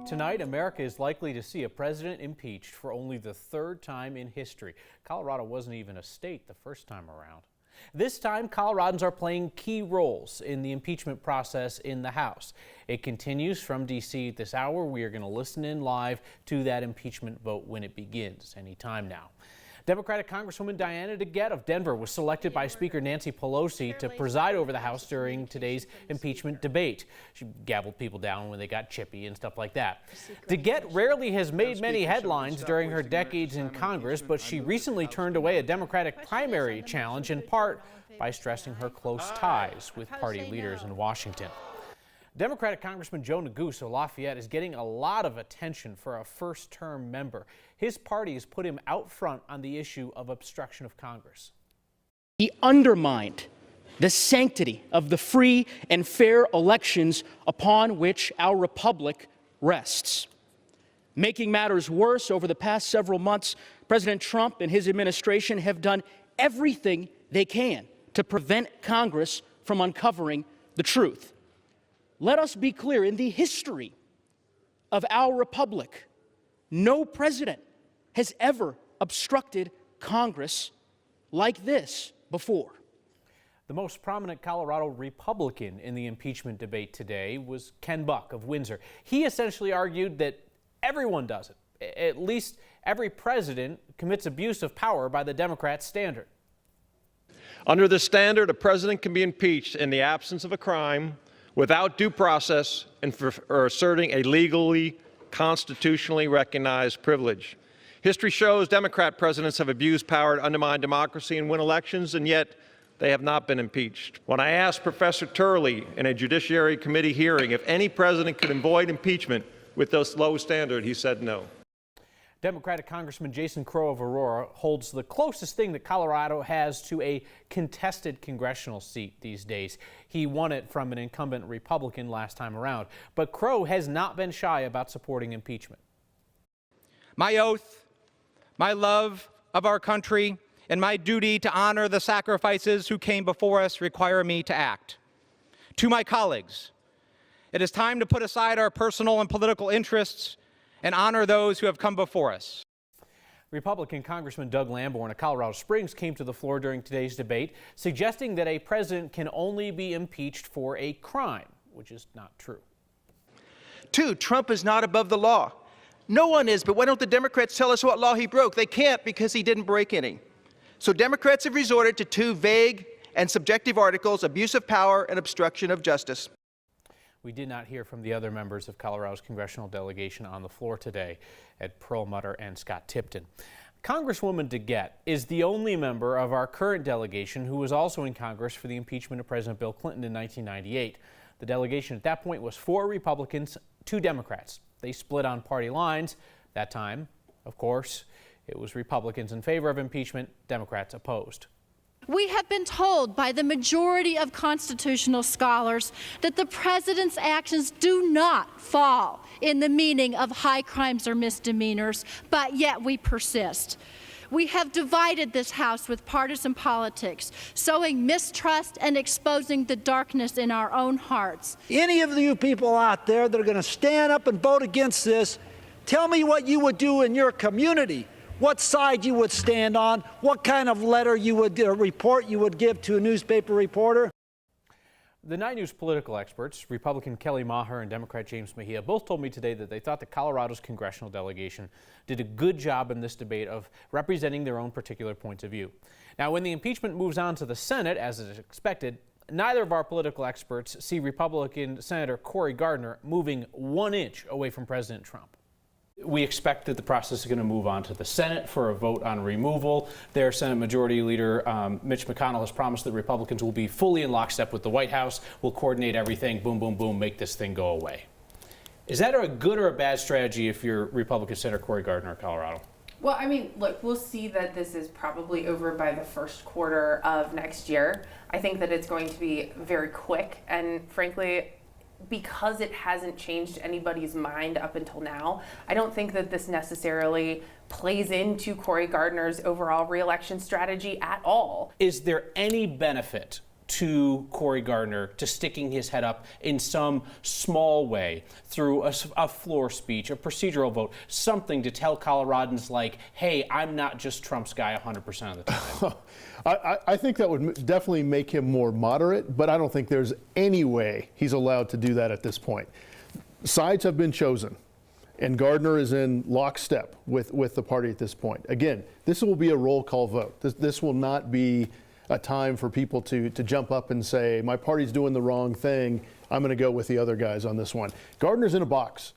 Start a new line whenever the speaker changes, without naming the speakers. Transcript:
Tonight, America is likely to see a president impeached for only the third time in history. Colorado wasn't even a state the first time around. This time, Coloradans are playing key roles in the impeachment process in the House. It continues from D.C. at this hour. We are going to listen in live to that impeachment vote when it begins any time now. Democratic Congresswoman Diana DeGette of Denver was selected by Speaker Nancy Pelosi to preside over the House during today's impeachment debate. She gavelled people down when they got chippy and stuff like that. DeGette rarely has made many headlines during her decades in Congress, but she recently turned away a Democratic primary challenge in part by stressing her close ties with party leaders in Washington. Democratic Congressman Joe Neguse of Lafayette is getting a lot of attention for a first-term member. His party has put him out front on the issue of obstruction of Congress.
He undermined the sanctity of the free and fair elections upon which our republic rests. Making matters worse, over the past several months, President Trump and his administration have done everything they can to prevent Congress from uncovering the truth. Let us be clear, in the history of our republic, no president has ever obstructed Congress like this before.
The most prominent Colorado Republican in the impeachment debate today was Ken Buck of Windsor. He essentially argued that everyone does it. At least every president commits abuse of power by the Democrats' standard.
Under this standard, a president can be impeached in the absence of a crime, without due process, and for asserting a legally, constitutionally recognized privilege. History shows Democrat presidents have abused power to undermine democracy and win elections, and yet they have not been impeached. When I asked Professor Turley in a Judiciary Committee hearing if any president could avoid impeachment with this low standard, he said no.
Democratic Congressman Jason Crow of Aurora holds the closest thing that Colorado has to a contested congressional seat these days. He won it from an incumbent Republican last time around, but Crow has not been shy about supporting impeachment.
My oath, my love of our country, and my duty to honor the sacrifices who came before us require me to act. To my colleagues, it is time to put aside our personal and political interests and honor those who have come before us.
Republican Congressman Doug Lamborn of Colorado Springs came to the floor during today's debate, suggesting that a president can only be impeached for a crime, which is not true.
2, Trump is not above the law. No one is, but why don't the Democrats tell us what law he broke? They can't, because he didn't break any. So Democrats have resorted to 2 vague and subjective articles: abuse of power and obstruction of justice.
We did not hear from the other members of Colorado's congressional delegation on the floor today, Ed Perlmutter and Scott Tipton. Congresswoman DeGette is the only member of our current delegation who was also in Congress for the impeachment of President Bill Clinton in 1998. The delegation at that point was 4 Republicans, 2 Democrats. They split on party lines. That time, of course, it was Republicans in favor of impeachment, Democrats opposed.
We have been told by the majority of constitutional scholars that the president's actions do not fall in the meaning of high crimes or misdemeanors, but yet we persist. We have divided this House with partisan politics, sowing mistrust and exposing the darkness in our own hearts.
Any of you people out there that are going to stand up and vote against this, tell me what you would do in your community. What side you would stand on, what kind of letter you would, report you would give to a newspaper reporter.
The 9 News political experts, Republican Kelly Maher and Democrat James Mejia, both told me today that they thought that Colorado's congressional delegation did a good job in this debate of representing their own particular points of view. Now, when the impeachment moves on to the Senate, as is expected, neither of our political experts see Republican Senator Cory Gardner moving 1 inch away from President Trump. We expect that the process is going to move on to the Senate for a vote on removal. Their Senate Majority Leader Mitch McConnell has promised that Republicans will be fully in lockstep with the White House, will coordinate everything, boom, boom, boom, make this thing go away. Is that a good or a bad strategy if you're Republican Senator Cory Gardner of Colorado?
Well, I mean, look, we'll see that this is probably over by the first quarter of next year. I think that it's going to be very quick, and frankly, because it hasn't changed anybody's mind up until now, I don't think that this necessarily plays into Cory Gardner's overall re-election strategy at all.
Is there any benefit to Cory Gardner, to sticking his head up in some small way through a floor speech, a procedural vote, something to tell Coloradans like, hey, I'm not just Trump's guy 100% of the time?
I think that would definitely make him more moderate, but I don't think there's any way he's allowed to do that at this point. Sides have been chosen, and Gardner is in lockstep with the party at this point. Again, this will be a roll call vote. This will not be a time for people to jump up and say, my party's doing the wrong thing, I'm going to go with the other guys on this one. Gardner's in a box.